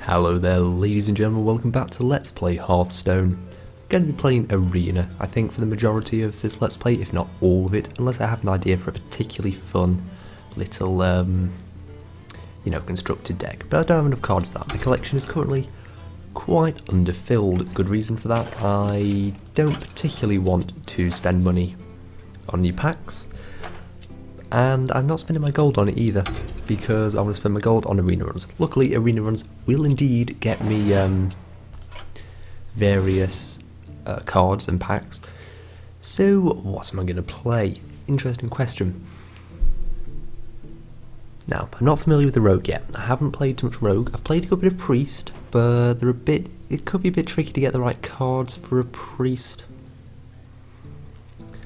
Hello there ladies and gentlemen, welcome back to Let's Play Hearthstone. I'm going to be playing Arena, I think, for the majority of this Let's Play, if not all of it, unless I have an idea for a particularly fun little, constructed deck. But I don't have enough cards for that. My collection is currently quite underfilled. Good reason for that. I don't particularly want to spend money on new packs, and I'm not spending my gold on it either, because I want to spend my gold on arena runs. Luckily, arena runs will indeed get me various cards and packs. So, what am I going to play? Interesting question. Now, I'm not familiar with the rogue yet. I haven't played too much rogue. I've played a good bit of priest, but it could be a bit tricky to get the right cards for a priest.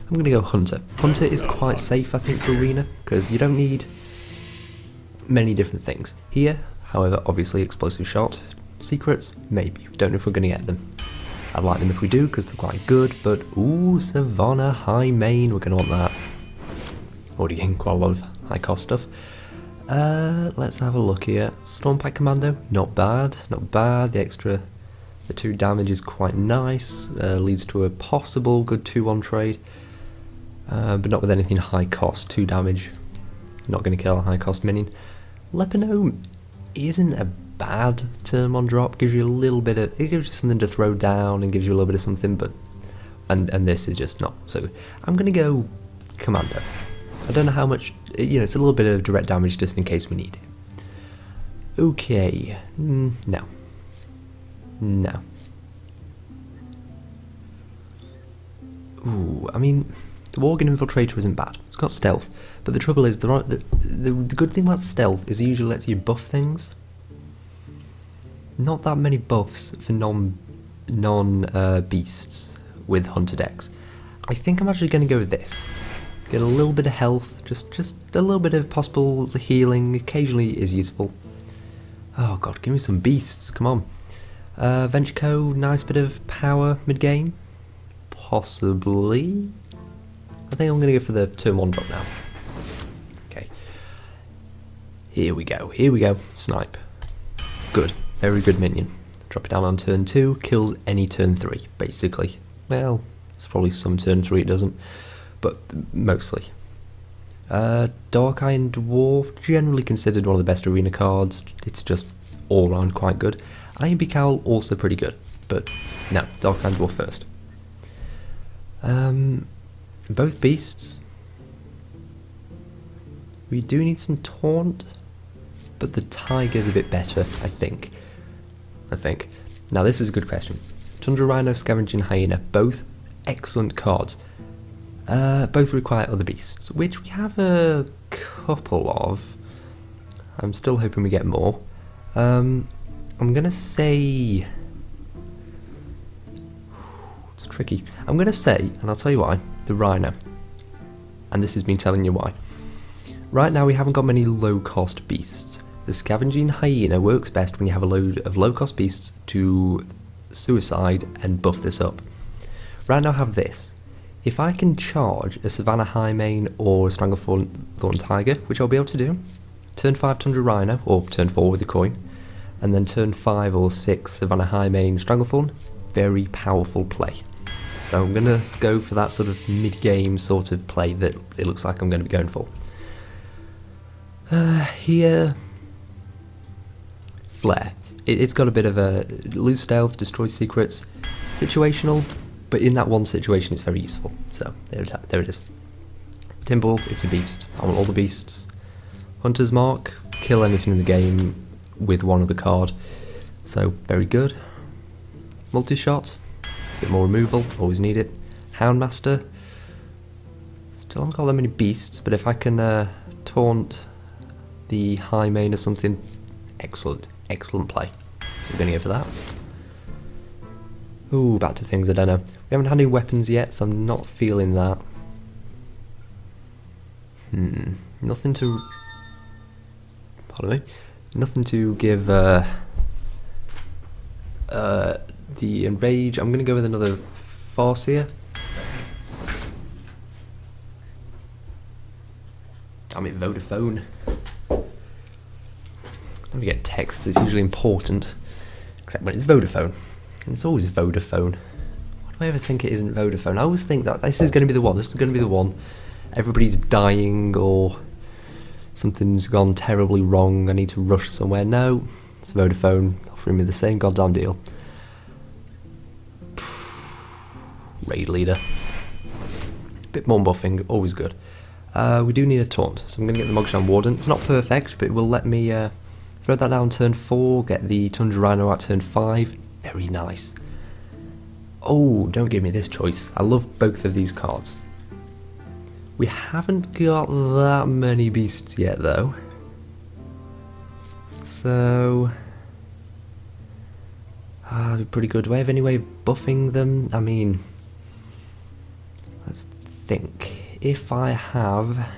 I'm going to go Hunter. Hunter is quite safe, I think, for Arena, because you don't need many different things. Here, however, obviously Explosive Shot. Secrets? Maybe. Don't know if we're going to get them. I'd like them if we do, because they're quite good, but ooh, Savannah, High Main, we're going to want that. Already getting quite a lot of high cost stuff. Let's have a look here. Stormpack Commando, not bad, not bad. The 2 damage is quite nice, leads to a possible good 2-1 trade. But not with anything high cost. 2 damage, not going to kill a high cost minion. Lepinome isn't a bad turn 1 drop. Gives you a little bit of, it gives you something to throw down and gives you a little bit of something. But and this is just not. So I'm going to go Commando. I don't know how much. It's a little bit of direct damage just in case we need it. Okay, no. Ooh, I mean, the Worgen Infiltrator isn't bad. It's got stealth, but the trouble is, the good thing about stealth is it usually lets you buff things. Not that many buffs for non beasts with Hunter decks. I think I'm actually going to go with this. Get a little bit of health, just a little bit of possible healing. Occasionally is useful. Oh god, give me some beasts. Come on. Venture nice bit of power mid game. Possibly. I think I'm going to go for the turn 1 drop now. Okay. Here we go. Snipe. Good. Very good minion. Drop it down on turn 2. Kills any turn 3, basically. Well, it's probably some turn 3 it doesn't. But mostly. Dark Iron Dwarf, generally considered one of the best arena cards. It's just all round quite good. Iron Beak Owl, also pretty good. But no, Dark Iron Dwarf first. Both beasts. We do need some taunt, but the tiger's a bit better, I think. Now this is a good question. Tundra Rhino, Scavenging Hyena, both excellent cards. Both require other beasts, which we have a couple of. I'm still hoping we get more. I'm gonna say, it's tricky. I'm gonna say, and I'll tell you why, the Rhino. And this has been telling you why. Right now we haven't got many low-cost beasts. The Scavenging Hyena works best when you have a load of low-cost beasts to suicide and buff this up. Right now I have this. If I can charge a Savannah High Main or a Stranglethorn Tiger, which I'll be able to do, turn 5 Tundra Rhino, or turn 4 with a coin, and then turn 5 or 6 Savannah High Main Stranglethorn, very powerful play. So I'm going to go for that sort of mid-game sort of play that it looks like I'm going to be going for. Here, Flare. It's got a bit of a lose stealth, destroy secrets, situational, but in that one situation it's very useful. So there it is. Timberwolf, it's a beast. I want all the beasts. Hunter's Mark, kill anything in the game with one other card. So very good. Multi-shot, bit more removal, always need it. Houndmaster, still haven't got that many beasts, but if I can taunt the High Main or something, excellent play. So we're going to go for that. Ooh, back to things I don't know. We haven't had any weapons yet, so I'm not feeling that. Nothing to... Pardon me. Nothing to give the Enrage. I'm going to go with another Farseer. Damn it, Vodafone. Let me get text, it's usually important. Except when it's Vodafone. And it's always Vodafone. Why do I ever think it isn't Vodafone? I always think that this is going to be the one. This is going to be the one. Everybody's dying or something's gone terribly wrong. I need to rush somewhere. No, it's Vodafone offering me the same goddamn deal. Raid leader. Bit more buffing, always good. We do need a taunt, so I'm going to get the Mogshan Warden. It's not perfect, but it will let me throw that down turn 4, get the Tundra Rhino out turn 5. Very nice. Oh, don't give me this choice. I love both of these cards. We haven't got that many beasts yet, though. So... that'd be pretty good. Do I have any way of buffing them? I mean... let's think. If I have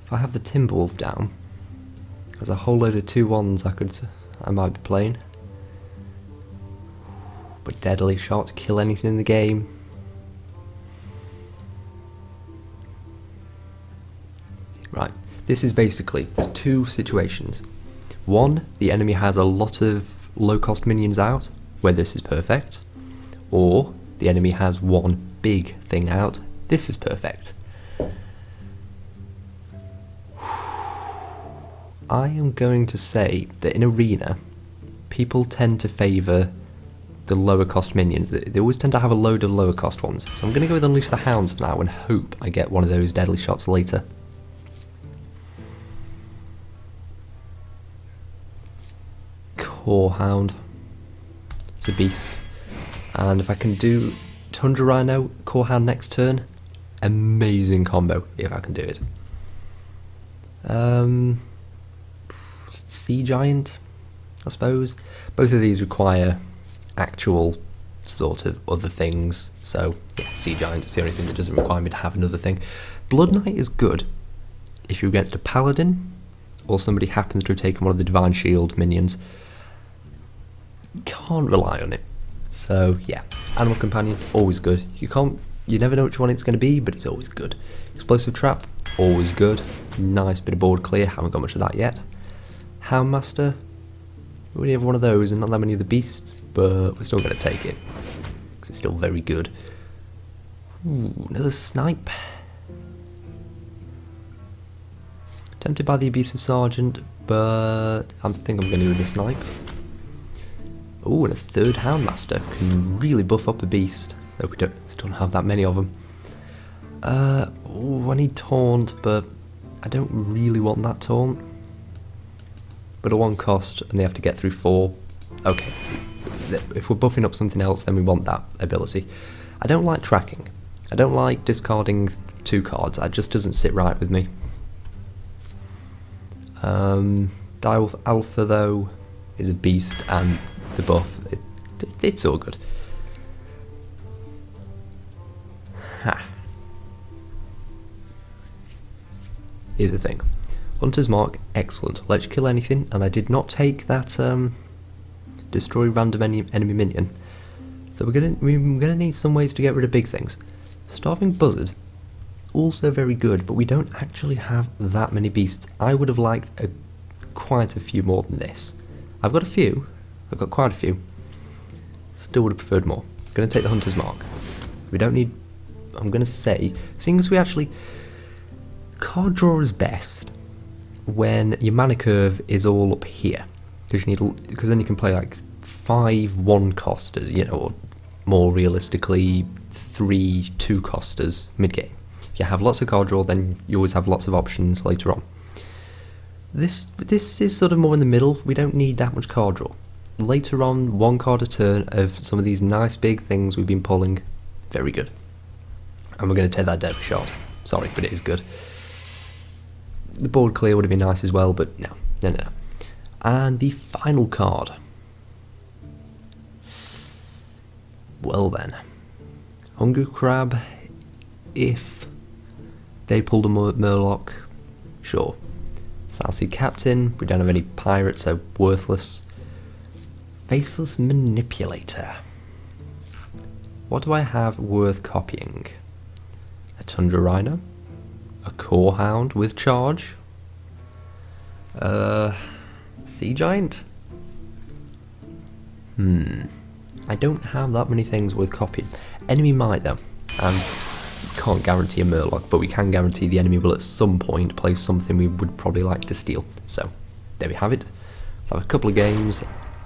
the Timberwolf down, there's a whole load of 2/1s I might be playing. But deadly shot, kill anything in the game. Right, this is basically, there's two situations. One, the enemy has a lot of low cost minions out, where this is perfect. Or, the enemy has one big thing out, this is perfect. I am going to say that in Arena, people tend to favour the lower cost minions. They always tend to have a load of lower cost ones. So I'm going to go with Unleash the Hounds for now and hope I get one of those deadly shots later. Core Hound. It's a beast. And if I can do Tundra Rhino, Core Hound next turn, amazing combo if I can do it. Sea Giant, I suppose. Both of these require actual sort of other things, so yeah, Sea Giant is the only thing that doesn't require me to have another thing. Blood Knight is good if you're against a Paladin, or somebody happens to have taken one of the Divine Shield minions. Can't rely on it. So yeah, Animal Companion, always good. You never know which one it's going to be, but it's always good. Explosive Trap, always good. Nice bit of board clear, haven't got much of that yet. Houndmaster, we only have one of those and not that many of the beasts, but we're still going to take it, because it's still very good. Ooh, another Snipe. Tempted by the Abusive Sergeant, but I think I'm going to go with the Snipe. Ooh, and a third Houndmaster can really buff up a beast, though we still don't have that many of them. Ooh, I need Taunt, but I don't really want that Taunt. But at 1 cost, and they have to get through 4. Okay, if we're buffing up something else, then we want that ability. I don't like tracking. I don't like discarding 2 cards. That just doesn't sit right with me. Direwolf Alpha, though, is a beast, and the buff, it's all good. Ha. Here's the thing. Hunter's Mark, excellent. Let you kill anything, and I did not take that destroy random enemy minion. So we're gonna need some ways to get rid of big things. Starving Buzzard, also very good, but we don't actually have that many beasts. I would have liked quite a few more than this. I've got a few. I've got quite a few. Still would have preferred more. I'm gonna take the Hunter's Mark. We don't need. I'm gonna say, seeing as we actually card draw is best when your mana curve is all up here, because then you can play like 5 1-costers, you know, or more realistically 3 2-costers mid game. If you have lots of card draw, then you always have lots of options later on. This is sort of more in the middle. We don't need that much card draw. Later on, 1 card a turn of some of these nice big things we've been pulling, very good. And we're going to take that deadly shot. Sorry, but it is good. The board clear would have been nice as well, but no. And the final card. Well then. Hungry Crab, if they pulled a Murloc, sure. Southsea Captain, we don't have any pirates, so worthless. Faceless Manipulator. What do I have worth copying? A Tundra Rhino? A Core Hound with charge? Sea Sea Giant? I don't have that many things worth copying. Enemy might though, and can't guarantee a Murloc, but we can guarantee the enemy will at some point play something we would probably like to steal. So, there we have it. Let's have a couple of games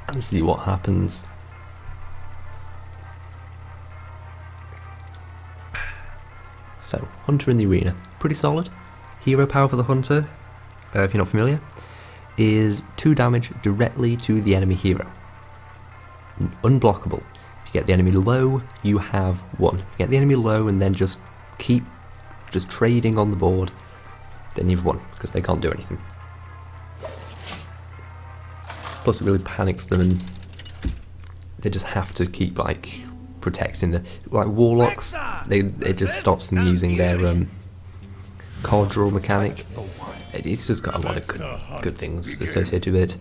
and see what happens. So, Hunter in the arena, pretty solid. Hero power for the Hunter, if you're not familiar, is 2 damage directly to the enemy hero. Unblockable. If you get the enemy low, you have 1. If you get the enemy low and then just keep trading on the board, then you've won, because they can't do anything. Plus it really panics them and they just have to keep like protecting the warlocks. It just stops them using their card draw mechanic. It's just got a lot of good things associated with it.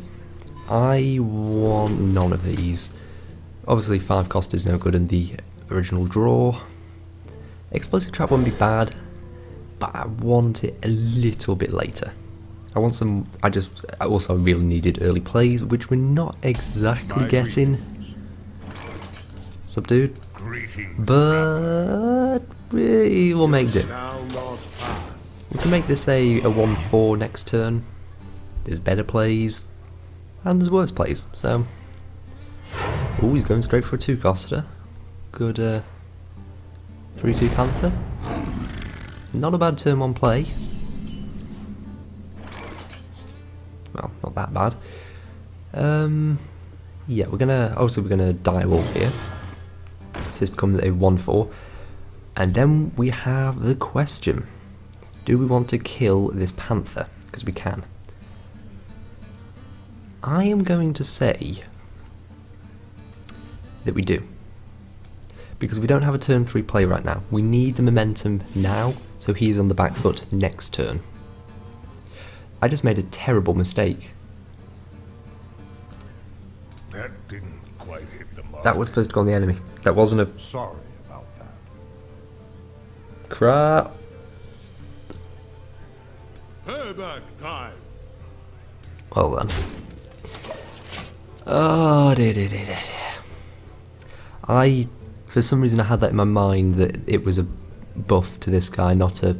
I want none of these. Obviously 5 cost is no good in the original draw. Explosive trap wouldn't be bad, but I want it a little bit later. I want some. I also really needed early plays, which we're not exactly getting. Subdued, but we will make do. We can make this a 1-4 next turn. There's better plays, and there's worse plays. So, oh, he's going straight for a 2-coster. Good 3-2 Panther. Not a bad turn 1 play. Well, not that bad. Yeah, we're gonna die wolf here. So this becomes a 1-4. And then we have the question. Do we want to kill this Panther? Because we can. I am going to say that we do. Because we don't have a turn 3 play right now. We need the momentum now, so he's on the back foot next turn. I just made a terrible mistake. That didn't quite hit the mark. That was supposed to go on the enemy. That wasn't a... Sorry about that. Crap. Payback time. Well done. Oh, dear. For some reason I had that in my mind that it was a buff to this guy, not a...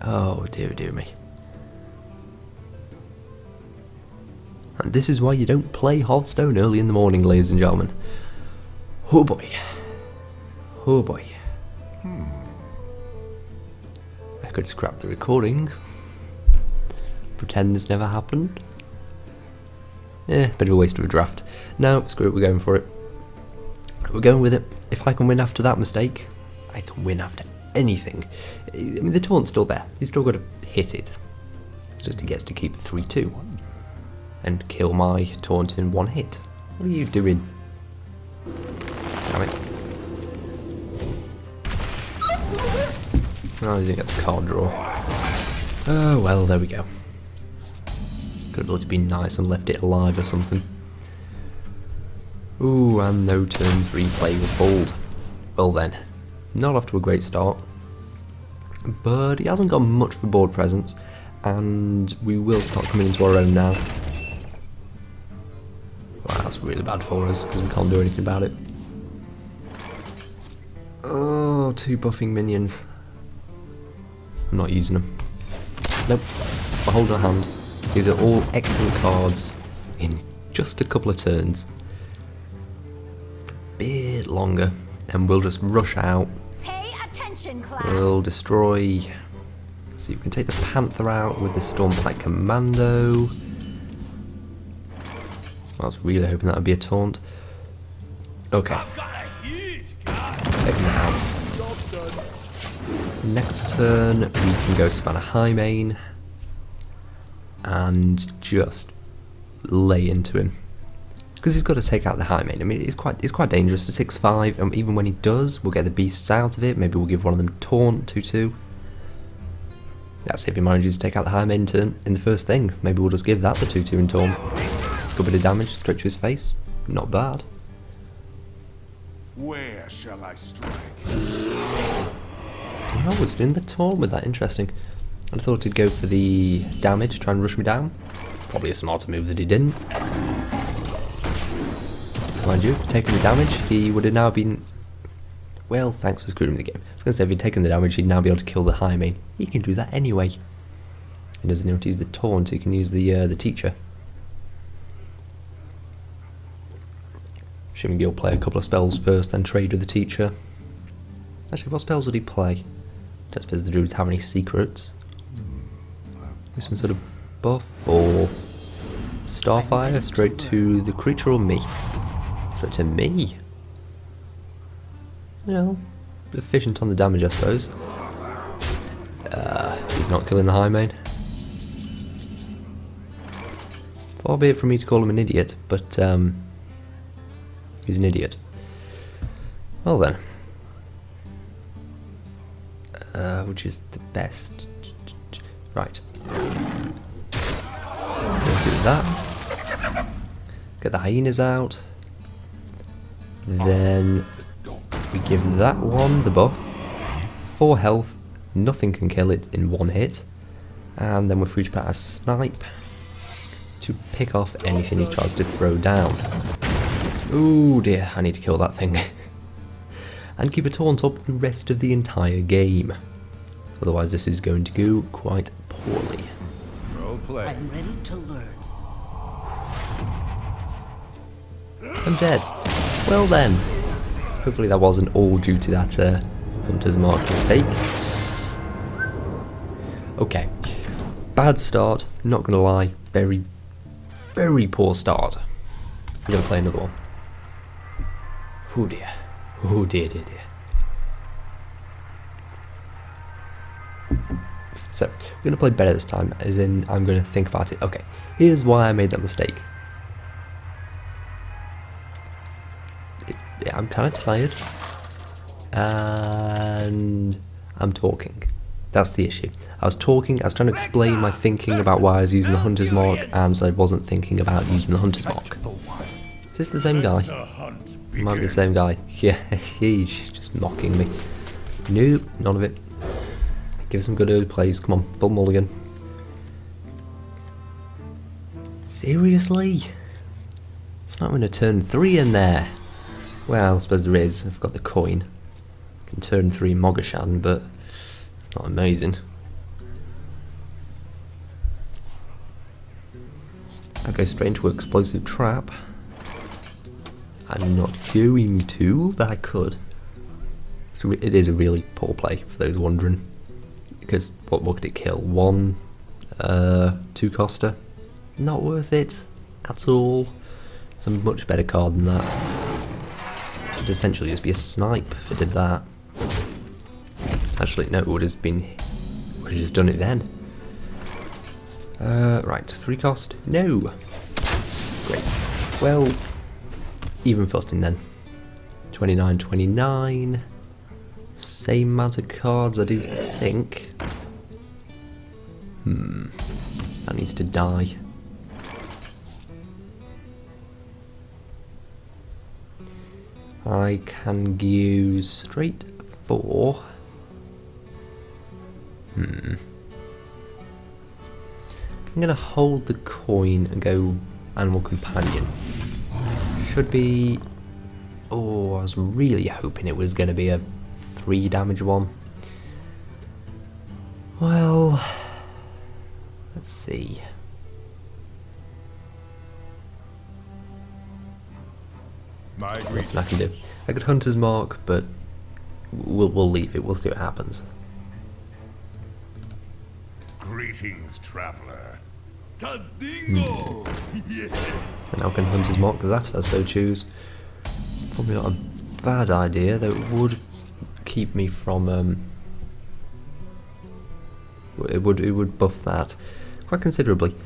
Oh, dear me. And this is why you don't play Hearthstone early in the morning, ladies and gentlemen. Oh boy. Oh boy. I could scrap the recording. Pretend this never happened. Bit of a waste of a draft. No, screw it, we're going for it. We're going with it. If I can win after that mistake, I can win after anything. I mean, the taunt's still there. He's still got to hit it. It's just he gets to keep 3-2. And kill my taunt in 1 hit. What are you doing? Damn it. Oh, I didn't get the card draw. Oh well, there we go. Could have looked been nice and left it alive or something. Ooh, and no turn 3 play was balled. Well then, not off to a great start. But he hasn't got much for board presence, and we will start coming into our own now. Wow, that's really bad for us, because we can't do anything about it. Oh, 2 buffing minions. I'm not using them. Nope. I'll hold our hand. These are all excellent cards in just a couple of turns. Bit longer, and we'll just rush out. Pay attention, class. We'll destroy. So you can take the Panther out with the Stormpike Commando. I was really hoping that would be a taunt. Okay. Taking it out. Next turn, we can go Savannah Highmane and just lay into him. Because he's got to take out the Highmane. I mean, it's quite dangerous. It's 6-5, and even when he does, we'll get the beasts out of it. Maybe we'll give one of them taunt, 2-2. That's if he manages to take out the Highmane turn in the first thing. Maybe we'll just give that the 2-2 in taunt. Good bit of damage straight to his face. Not bad. Where shall I strike? I was doing the taunt with that. Interesting. I thought he'd go for the damage, try and rush me down. Probably a smarter move that he didn't. Mind you, taking the damage, he would have now been... Well, thanks for screwing the game. I was going to say, if he'd taken the damage, he'd now be able to kill the high main. He can do that anyway. He doesn't need to use the taunt, he can use the teacher. Assuming he'll play a couple of spells first, then trade with the teacher. Actually, what spells would he play? Don't suppose the druids have any secrets. Some sort of buff or starfire straight to the creature or me? Straight to me. Well, efficient on the damage, I suppose. He's not killing the high main. Far be it from me to call him an idiot, but he's an idiot. Well then. Which is the best? Right. Let's do that. Get the hyenas out. Then we give that one the buff. 4 health, nothing can kill it in 1 hit. And then we're free to put a snipe to pick off anything he tries to throw down. Oh dear, I need to kill that thing. And keep a taunt up the rest of the entire game. Otherwise this is going to go quite poorly. Role play. I'm ready to learn. I'm dead. Well then. Hopefully that wasn't all due to that Hunter's Mark mistake. Okay. Bad start, not gonna lie. Very, very poor start. We're gonna play another one. Oh dear. Oh dear, dear, dear. So, we're going to play better this time, as in, I'm going to think about it. Okay, here's why I made that mistake. Yeah, I'm kind of tired. And I'm talking. That's the issue. I was talking, I was trying to explain my thinking about why I was using the Hunter's Mark, and so I wasn't thinking about using the Hunter's Mark. Is this the same guy? It might be the same guy. Yeah, he's just mocking me. Nope, none of it. Give some good early plays. Come on, full mulligan. Seriously? It's not going to turn 3 in there. Well, I suppose there is. I've got the coin. I can turn 3 Mogashan, but it's not amazing. I'll go straight into an explosive trap. I'm not going to, but I could. So it is a really poor play, for those wondering. Because what could it kill? 1, 2 Costa? Not worth it at all. It's a much better card than that. It'd essentially just be a snipe if it did that. Actually, no, it would have just done it then. Right, 3 cost? No! Great. Well, even footing then. 29, 29. Same amount of cards, I do think. That needs to die. I can use straight 4. I'm gonna hold the coin and go Animal Companion. Should be... Oh, I was really hoping it was gonna be a 3 damage one. Well, let's see. Nothing I can do. I could Hunter's Mark, but we'll leave it. We'll see what happens. Greetings, traveler. And now I can Hunter's Mark that if I so choose. Probably not a bad idea, though it would keep me from it would buff that quite considerably.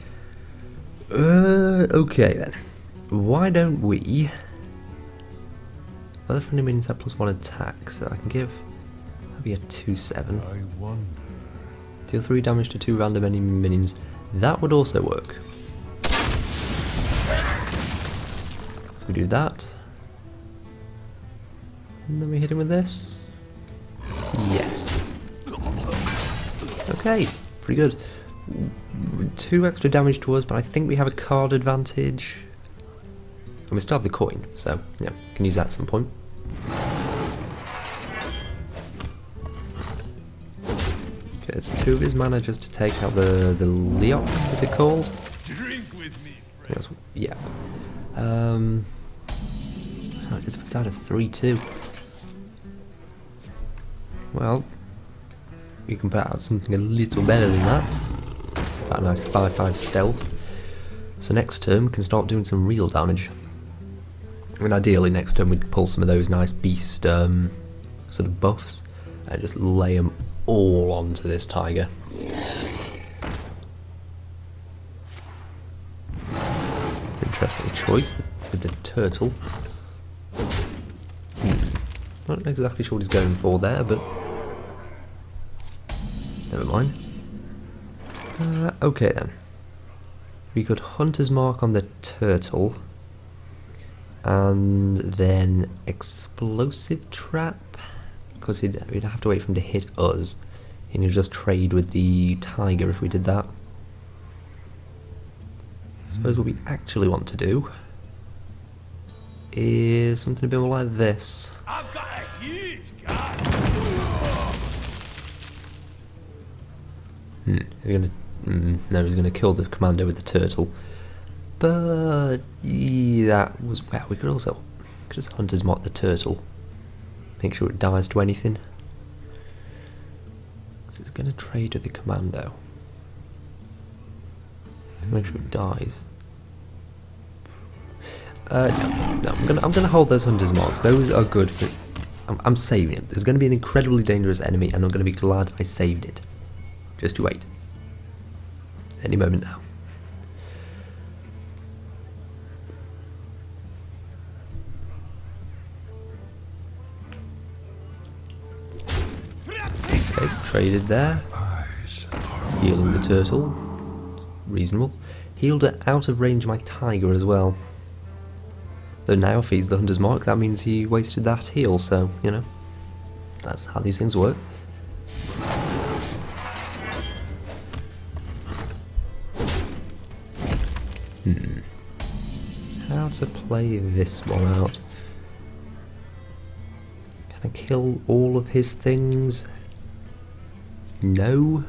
Okay then. Why don't we... Other friendly minions have +1 attack, so I can give maybe a 2/7. I wonder. Deal 3 damage to 2 random enemy minions. That would also work. So we do that. And then we hit him with this. Yes. Okay, pretty good. 2 extra damage to us, but I think we have a card advantage. And we still have the coin, so yeah, can use that at some point. Okay, it's 2 of his mana just to take out the Leok, is it called? Drink with me, That's, yeah. Oh, it just puts out a 3-2. Well, we can put out something a little better than that. About a nice 5-5 stealth. So next turn we can start doing some real damage. I mean, ideally next turn we'd pull some of those nice beast sort of buffs and just lay them all onto this tiger. Interesting choice with the turtle. Not exactly sure what he's going for there, but never mind. Okay then. We could Hunter's Mark on the turtle, and then Explosive Trap, because we'd have to wait for him to hit us, and he'd just trade with the tiger if we did that. I suppose what we actually want to do is something a bit more like this. I've got a huge gun. He's gonna, no, he's gonna kill the commander with the turtle. But yeah, that was, well, we could just Hunter's Mark the turtle. Make sure it dies to anything. Because it's gonna trade with the commando. Make sure it dies. No, I'm gonna hold those Hunter's Marks. Those are good for. I'm saving it. There's gonna be an incredibly dangerous enemy, and I'm gonna be glad I saved it. Just you wait. Any moment now. Okay, traded there. Healing the turtle. Reasonable. Healed it out of range of my tiger as well. Though now if he's the Hunter's Mark, that means he wasted that heal, so, you know. That's how these things work. How to play this one out? Can I kill all of his things? No.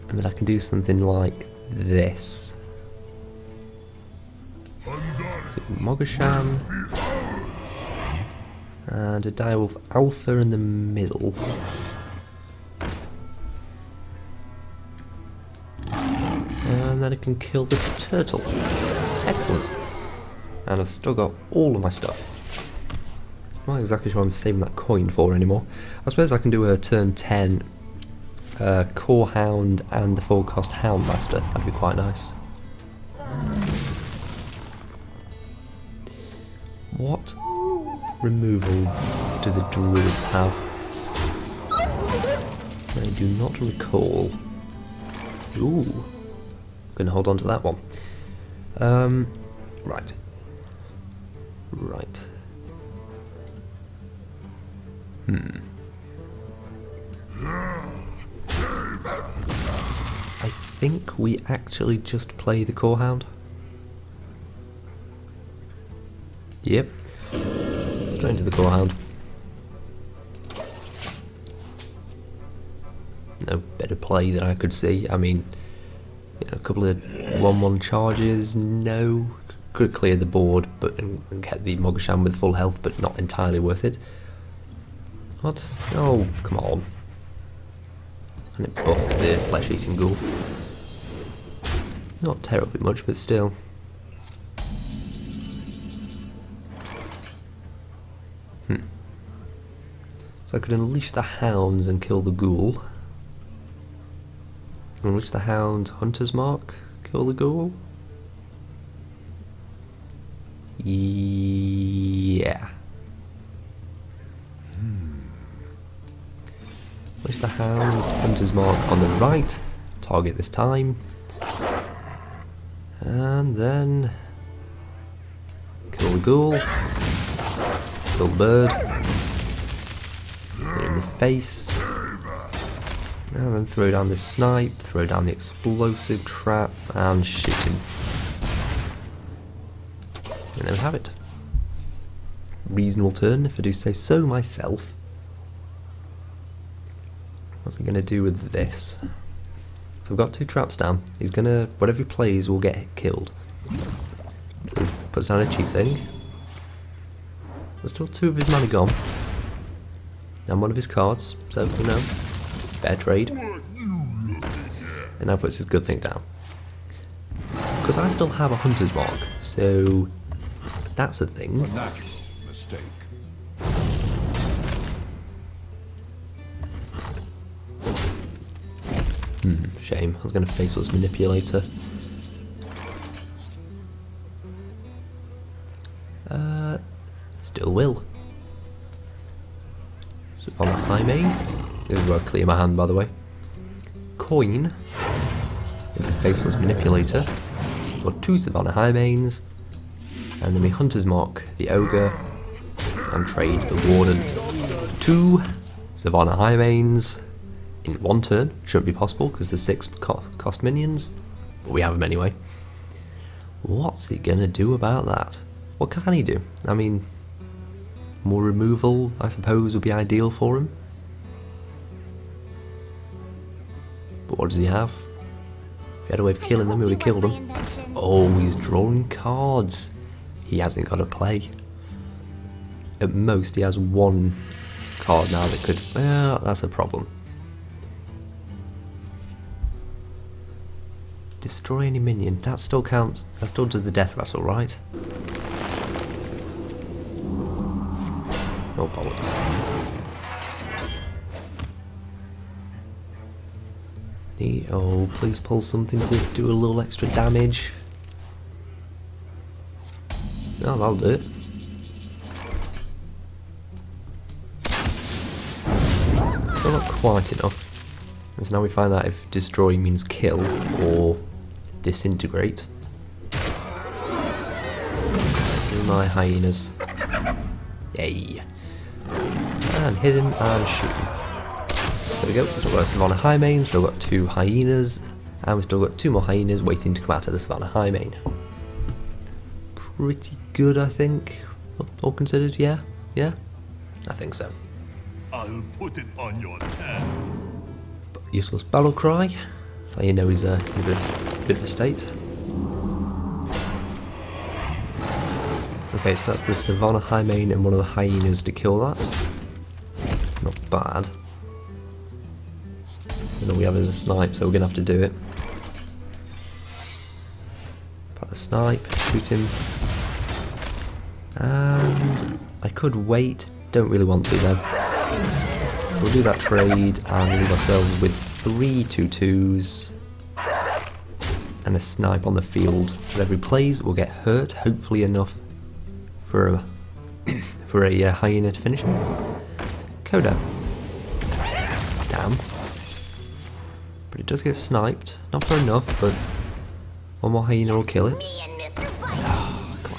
I mean, I can do something like this. So, Mogasham. And a Direwolf Alpha in the middle. And then I can kill the turtle. Excellent. And I've still got all of my stuff. I'm not exactly sure I'm saving that coin for anymore. I suppose I can do a turn 10 Core Hound and the 4-cost Houndmaster. That'd be quite nice. What removal do the druids have? I do not recall. Ooh. Gonna hold on to that one. Right. Right. I think we actually just play the Core Hound. Yep. Straight into the Core Hound. No better play than I could see. I mean, you know, a couple of 1-1 charges, no. Could clear the board but and get the Mogasham with full health, but not entirely worth it. What? Oh, come on. And it buffs the flesh-eating ghoul. Not terribly much, but still. So I could unleash the hounds and kill the ghoul. Unleash the hounds, Hunter's Mark, kill the ghoul. Yeah. Unleash the hounds, Hunter's Mark on the right. Target this time. And then kill the ghoul. Kill the bird. Hit in the face. And then throw down this snipe, throw down the explosive trap, and shoot him. And there we have it. Reasonable turn, if I do say so myself. What's he going to do with this? So I've got 2 traps down. He's going to, whatever he plays will get killed. So he puts down a cheap thing. There's still 2 of his money gone. And 1 of his cards, so you know, fair trade. And now puts his good thing down. Because I still have a hunter's mark, so that's a thing. Mistake. Shame. I was going to Faceless Manipulator. Still will. So on a high main. This is where I clear my hand, by the way. Coin into Faceless Manipulator. For 2 Savannah high mains. And then we Hunter's Mark the Ogre. And trade the Warden. 2 Savannah high mains. In 1 turn. Shouldn't be possible because there's 6 cost minions. But we have them anyway. What's he gonna do about that? What can he do? I mean, more removal, I suppose, would be ideal for him. But what does he have? If he had a way of killing them, he would have killed them. Oh, he's drawing cards. He hasn't got a play. At most, he has 1 card now that could... Well, that's a problem. Destroy any minion. That still counts. That still does the death rattle, right? Oh, bollocks. Oh, please pull something to do a little extra damage. No, that'll do it. Still not quite enough. And so now we find out if destroy means kill or disintegrate. Give me my hyenas. Yay. And hit him and shoot him. There we go, we've still got a Savannah High Main, still got 2 hyenas, and we've still got 2 more hyenas waiting to come out of the Savannah High Main. Pretty good, I think. All considered, yeah? Yeah? I think so. I'll put it on your tab. Useless battle cry, so you know he's in a bit of a state. Okay, so that's the Savannah High Main and 1 of the hyenas to kill that. Not bad. And all we have is a snipe, so we're gonna have to do it. Put the snipe, shoot him. And I could wait, don't really want to though. We'll do that trade and leave ourselves with 3 2/2s and a snipe on the field. Whatever he plays will get hurt, hopefully enough for a hyena to finish him. Coda. Damn. But it does get sniped. Not for enough, but 1 more hyena will kill it. Me and Mr. Fight. Oh, come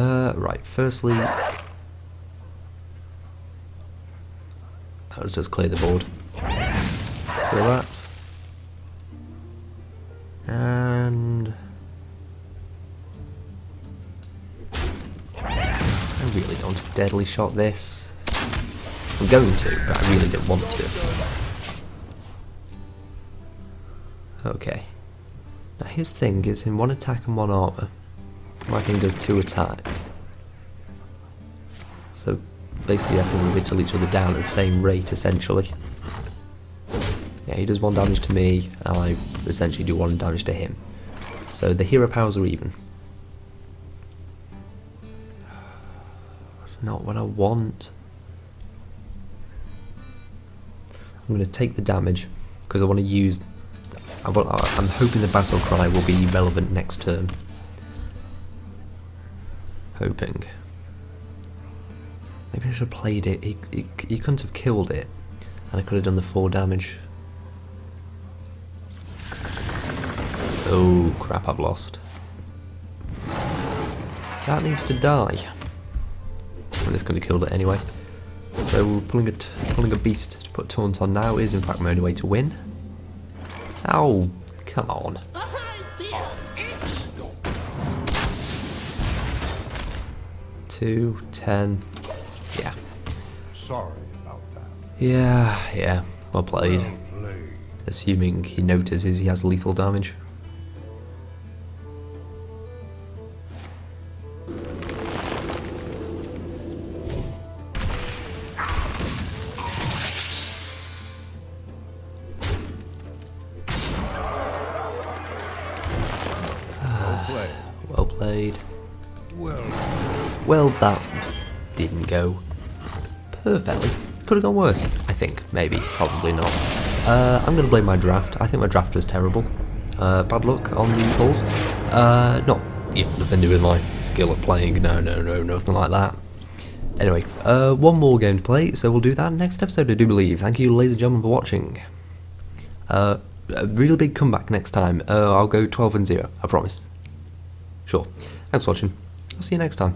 on. Right, firstly... Let's just clear the board. Clear that. And... I really don't deadly shot this. I'm going to, but I really don't want to. Okay. Now his thing gives him 1 attack and 1 armor. My thing does 2 attack. So basically I think we whittle each other down at the same rate essentially. Yeah, he does 1 damage to me, and I essentially do 1 damage to him. So the hero powers are even. That's not what I want. I'm going to take the damage, because I want to use... I'm hoping the battle cry will be relevant next turn. Hoping. Maybe I should have played it. He couldn't have killed it, and I could have done the 4 damage. Oh crap, I've lost. That needs to die. And it's going to kill it anyway. So pulling a beast to put taunt on now is in fact my only way to win. Ow, come on. 2, 10, yeah. Sorry about that. Yeah, well played. Well played. Assuming he notices he has lethal damage. Well played. Well played. Well, Well, that didn't go perfectly. Could have gone worse, I think. Maybe. Probably not. I'm going to blame my draft. I think my draft was terrible. Bad luck on the pulls. Not, nothing to do with my skill at playing. No, nothing like that. Anyway, one more game to play, so we'll do that next episode, I do believe. Thank you, ladies and gentlemen, for watching. A really big comeback next time. I'll go 12-0, I promise. Sure. Thanks for watching. I'll see you next time.